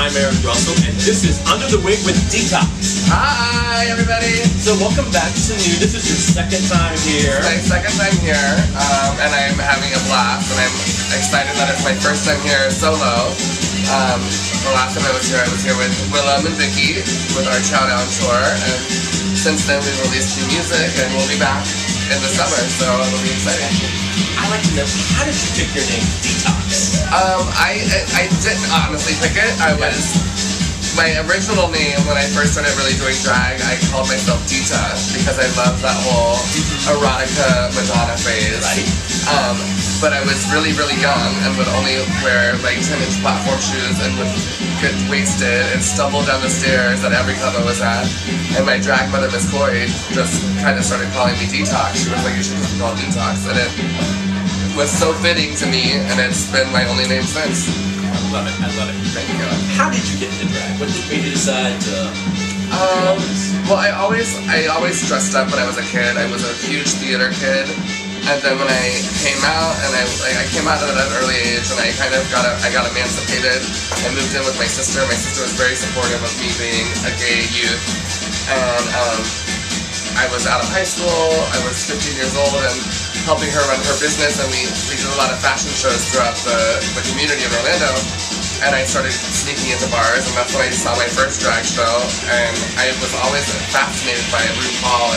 I'm Eric Russell, and this is Under the Wig with Detox. Hi, everybody. So welcome back to you. This is your second time here. My second time here, and I'm having a blast, and I'm excited that it's my first time here solo. The last time I was here with Willem and Vicky with our Chow Down tour, and since then we've released new music, and we'll be back in the summer, so it'll be exciting. I'd like to know, how did you pick your name, Detox? I didn't honestly pick it. My original name when I first started really doing drag, I called myself Dita because I love that whole erotica Madonna phase. Right. But I was really, really young and would only wear like 10-inch platform shoes and would get wasted and stumble down the stairs at every club I was at. And my drag mother, Miss Corey, just kind of started calling me Detox. She was like, you should just be called Detox. And it was so fitting to me, and it's been my only name since. I love it. I love it. Thank you. How did you get into drag? What made you decide to do this? Well, I always dressed up when I was a kid. I was a huge theater kid. And then when I came out, and I came out at an early age, and I kind of got emancipated. I moved in with my sister. My sister was very supportive of me being a gay youth. And I was out of high school. I was 15 years old and helping her run her business, and we did a lot of fashion shows throughout the community of Orlando. And I started sneaking into bars, and that's when I saw my first drag show. And I was always fascinated by RuPaul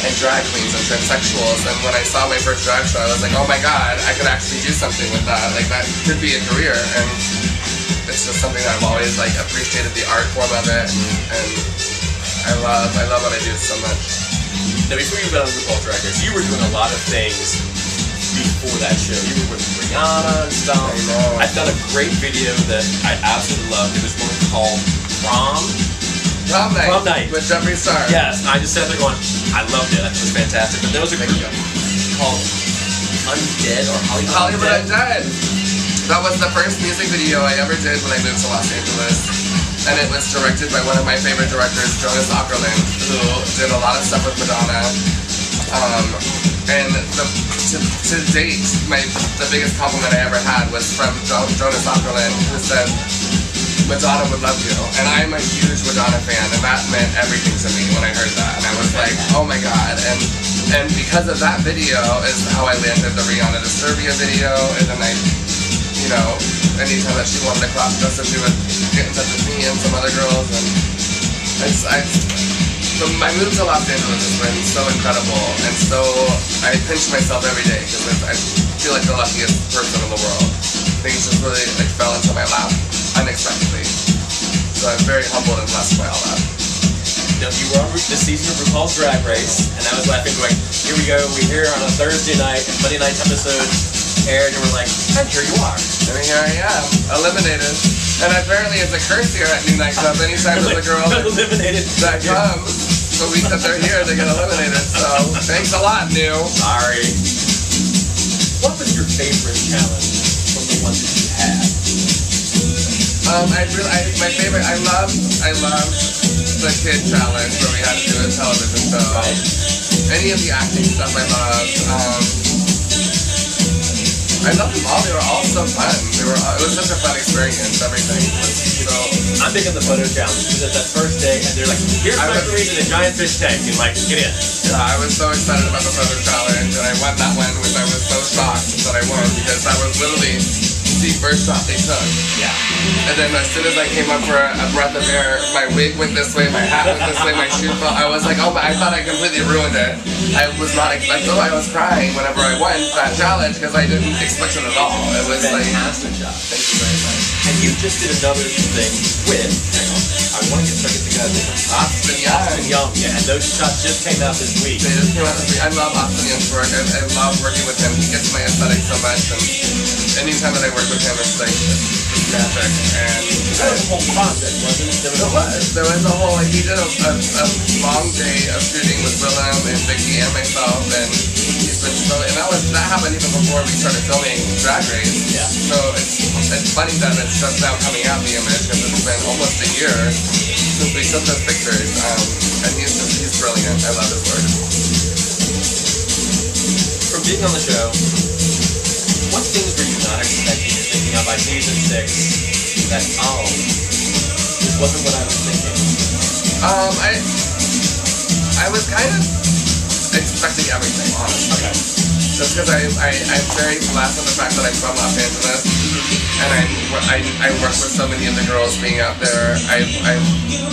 and drag queens and transsexuals. And when I saw my first drag show, I was like, oh my god, I could actually do something with that. Like, that could be a career. And it's just something that I've always like appreciated the art form of it, and I love what I do so much. Now, before you got on RuPaul Drag Race, you were doing a lot of things before that show. You were with Rihanna and stuff. I know. I've done a great video that I absolutely loved. It was one called Prom Night with Jeffree Star. Yes, I just sat there going, I loved it. It was fantastic. But there was a group called Undead or Hollywood Undead. That was the first music video I ever did when I moved to Los Angeles. And it was directed by one of my favorite directors, Jonas Ackerlund, who did a lot of stuff with Madonna. And to date, the biggest compliment I ever had was from Jonas Ackerlund, who said, Madonna would love you. And I'm a huge Madonna fan, and that meant everything to me when I heard that. And I was like, oh my god. And because of that video is how I landed the Rihanna Disturbia video, and then anytime that she wanted to cross dress, she would get in touch with me and some other girls. And my move to Los Angeles has been so incredible, and so I pinch myself every day because I feel like the luckiest person in the world. Things just really fell into my lap unexpectedly. So I'm very humbled and blessed by all that. Now, you were on this season of RuPaul's Drag Race, and I was laughing, going, here we go, we're here on a Thursday night, and Monday night's episode aired, and we're like, and here you are. And here I am, eliminated. And apparently it's a curse here at New Nightclub. Anytime there's a girl eliminated that comes, the week that they're here, they get eliminated. So thanks a lot, New. Sorry. What was your favorite challenge from the ones that you had? I love the kid challenge where we had to do a television show. Right. Any of the acting stuff I loved. I loved them all. They were all so fun. It was such a fun experience. Everything was so. I'm thinking the photo challenge because it's that first day, and they're like, "Here's my freeze in a giant fish tank," and like, get in. Yeah, I was so excited about the photo challenge, and I won that one, which I was so shocked that I won because that was literally the first shot they took. Yeah. And then as soon as I came up for a breath of air, my wig went this way, my hat went this way, my shoe fell. I was like, oh my! I thought I completely ruined it. I was not expecting. I was crying whenever I won that challenge because I didn't expect it at all. It was fantastic job. Thank you very much. And you just did another thing with. I want to get stuck together. Austin Young. Yeah, and those shots just came out this week. They just came out this week. I love Austin Young's work. I love working with him. He gets my aesthetic so much, and anytime that I work with him, it's like it's magic. And that was a whole project, wasn't it? There was a whole. He did a long day of shooting with Willem and Vicky and myself, and he's been so. And that happened even before we started filming Drag Race. Yeah. So it's funny that it's just now coming out, the image, because it's been almost a year since we took those pictures. And he's brilliant. I love his work. From being on the show, what things were you not expecting or thinking of by season 6 that, wasn't what I was thinking? I was kind of expecting everything, honestly. Okay. Just because I'm very blessed with the fact that I'm from Los Angeles, and I work with so many of the girls being out there. I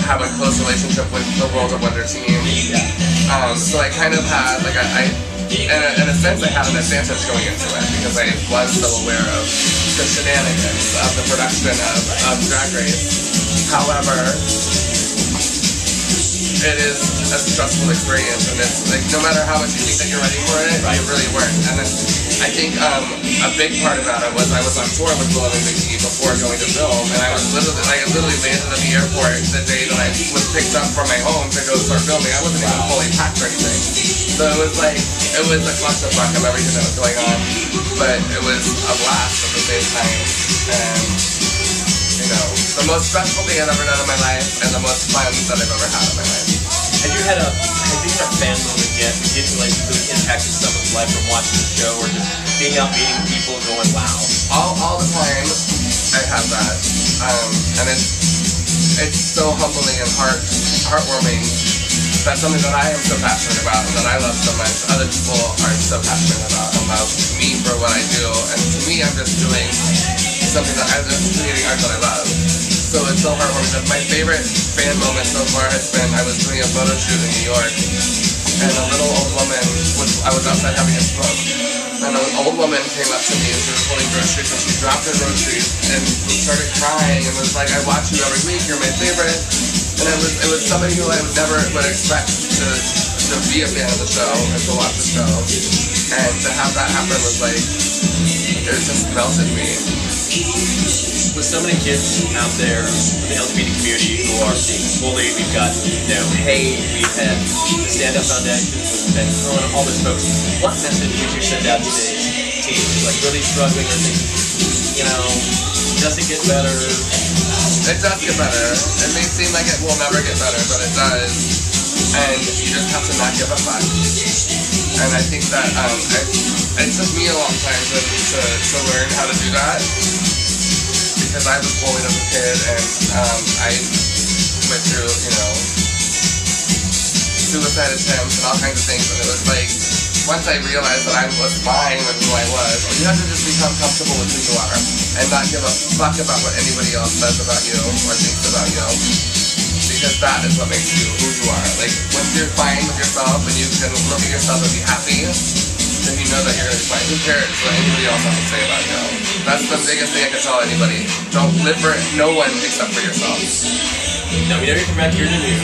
have a close relationship with the World of Wonder team. So I kind of had, like, in a sense, I had an advantage going into it because I was so aware of the shenanigans of the production of Drag Race. However, it is a stressful experience, and it's like no matter how much you think that you're ready for it, you really weren't. And then I think a big part about it was I was on tour with Will and Vicky before going to film, and I literally landed at the airport the day that I was picked up from my home to go start filming. I wasn't even fully packed or anything, so it was a clusterfuck of everything that was going on, but it was a blast at the same time. And you know, the most stressful thing I've ever done in my life, and the most fun that I've ever had in my life. Have you had a fan moment yet that didn't like really impacted someone's life from watching the show, or just being out meeting people going, wow? All the time I have that. And it's so humbling and heartwarming. That's something that I am so passionate about and that I love so much. Other people aren't so passionate about and love me for what I do. And to me, I'm just doing something that I'm just creating art that I love. So it's so heartwarming. My favorite fan moment so far has been I was doing a photo shoot in New York, and a little old woman I was outside having a smoke, and an old woman came up to me and she was holding groceries, and she dropped her groceries and started crying and was like, "I watch you every week. You're my favorite." And it was somebody who I would expect to be a fan of the show and to watch the show, and to have that happen was like, it just melted me. With so many kids out there in the LGBT community who are being bullied, we've got, hate, we've had the Stand Up Foundation, we've had Corona, all those folks. What message would you send out to today's teens, like really struggling or thinking, does it get better? It does get better. It may seem like it will never get better, but it does. And you just have to not give a fuck. And I think that it took me a long time to learn how to do that. Because I was bullied as a kid, and I went through, suicide attempts and all kinds of things, and it was like, once I realized that I was fine with who I was, you have to just become comfortable with who you are, and not give a fuck about what anybody else says about you, or thinks about you, because that is what makes you who you are. Like, once you're fine with yourself, and you can look at yourself and be happy, then you know that you're gonna be fine. Who cares what anybody else has to say about you? That's the biggest thing I can tell anybody. Don't live for no one except for yourself. Now, we know you're from back here to news.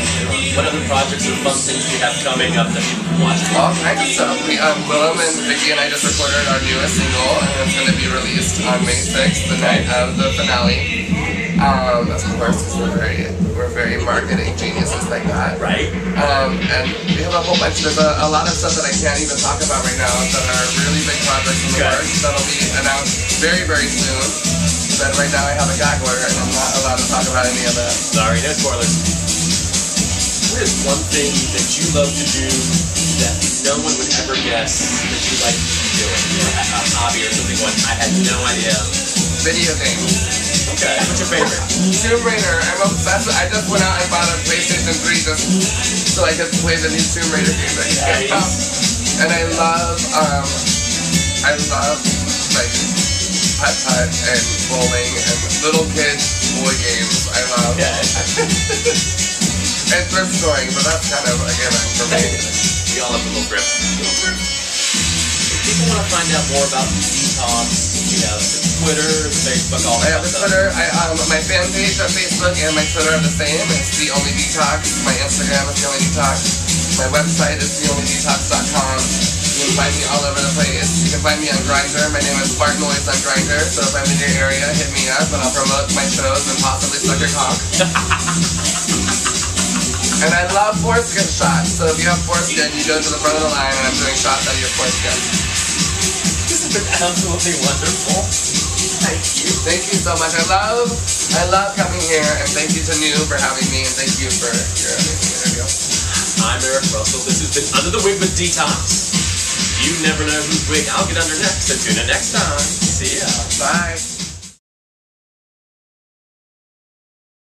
What other projects or fun things do you have coming up that people can watch? All kinds of stuff. Willem and Vicky and I just recorded our newest single, and it's going to be released on May 6th, the night of the finale. Of course, we're very marketing geniuses like that. Right. And we have a whole bunch. There's a lot of stuff that I can't even talk about right now that are really big projects in the works that'll be announced very, very soon. But right now I have a gag order and I'm not allowed to talk about any of that. Sorry, no spoilers. What is one thing that you love to do that no one would ever guess that you like to be doing? A hobby or something like I had no idea. Video games. Okay. What's your favorite? Tomb Raider. I'm obsessed. I just went out and bought a PlayStation 3 just so I could play the new Tomb Raider game that came out. And I love like putt-putt and bowling and little kids boy games. I love. Okay. And thrift storing, but that's kind of a given for me. We all love the little thrift. If people want to find out more about Detox, the Twitter, the Facebook, all that stuff. I have the Twitter. My fan page on Facebook and my Twitter are the same. It's The Only Detox. My Instagram is The Only Detox. My website is theonlydetox.com. You can find me all over the place. You can find me on Grindr. My name is Spark Noise on Grindr. So if I'm in your area, hit me up and I'll promote my shows and possibly suck your cock. And I love foreskin shots. So if you have foreskin, you go to the front of the line and I'm doing shots out of your foreskin. This has been absolutely wonderful. Thank you. Thank you so much. I love coming here, and thank you to New for having me, and thank you for your amazing interview. I'm Eric Russell. This has been Under the Wig with Detox. You never know whose wig I'll get under next, so tune in next time. See ya. Bye.